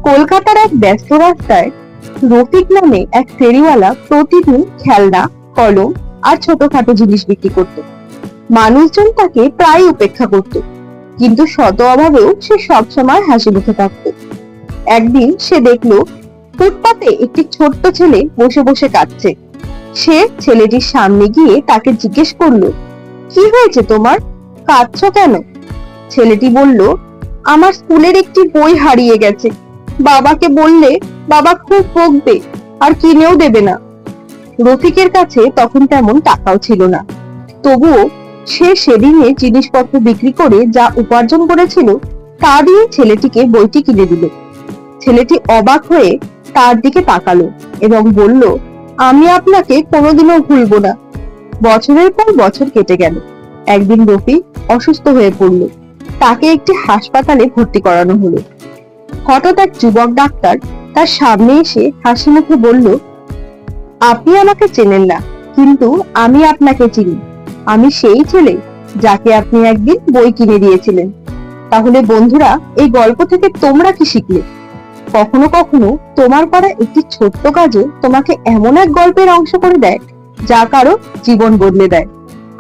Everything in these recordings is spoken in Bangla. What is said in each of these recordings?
কলকাতার এক ব্যস্ত রাস্তায় রফিক নামে এক ফেরিওয়ালা প্রতিদিন খেলনা, কলম আর ছোটখাটো জিনিস বিক্রি করত। মানুষজন তাকে প্রায় উপেক্ষা করত, কিন্তু শত অভাবেও সে সবসময় হাসি মুখে থাকত। একদিন সে দেখলো ফুটপাতে একটি ছোট্ট ছেলে বসে বসে কাঁদছে। সে ছেলেটির সামনে গিয়ে তাকে জিজ্ঞেস করলো, কি হয়েছে তোমার, কাঁদছো কেন? ছেলেটি বলল, আমার স্কুলের একটি বই হারিয়ে গেছে। বাবাকে বললে বাবা খুব বকবে আর কিনেও দেবে না। রফিকের কাছে তখন তেমন টাকাও ছিল না, তবুও সে সেদিনে জিনিসপত্র বিক্রি করে যা উপার্জন করেছিল তা দিয়ে ছেলেটিকে বইটি কিনে দিল। ছেলেটি অবাক হয়ে তার দিকে তাকালো এবং বলল, আমি আপনাকে কোনোদিনও ভুলবো না। বছরের পর বছর কেটে গেল। একদিন রফিক অসুস্থ হয়ে পড়ল। তাকে একটি হাসপাতালে ভর্তি করানো হলো। হঠাৎ এক যুবক ডাক্তার তার সামনে এসে হাসি মুখে বলল, আপনি আমাকে চেনেন না, কিন্তু আমি আপনাকে চিনি। আমি সেই ছেলে যাকে আপনি একদিন বই কিনে দিয়েছিলেন। তাহলে বন্ধুরা, এই গল্প থেকে তোমরা কি শিখলে? কখনো কখনো তোমার করা একটি ছোট্ট কাজও তোমাকে এমন এক গল্পের অংশ করে দেয় যা কারো জীবন বদলে দেয়।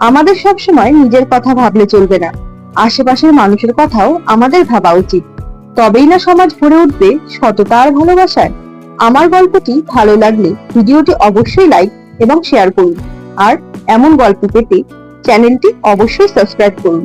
আমাদের সবসময় নিজের কথা ভাবলে চলবে না, আশেপাশের মানুষের কথাও আমাদের ভাবা উচিত। তবেই না সমাজ ভরে উঠবে সততা আর ভালোবাসায়। আমার গল্পটি ভালো লাগলে ভিডিওটি অবশ্যই লাইক এবং শেয়ার করুন, আর এমন গল্প পেতে চ্যানেলটি অবশ্যই সাবস্ক্রাইব করুন।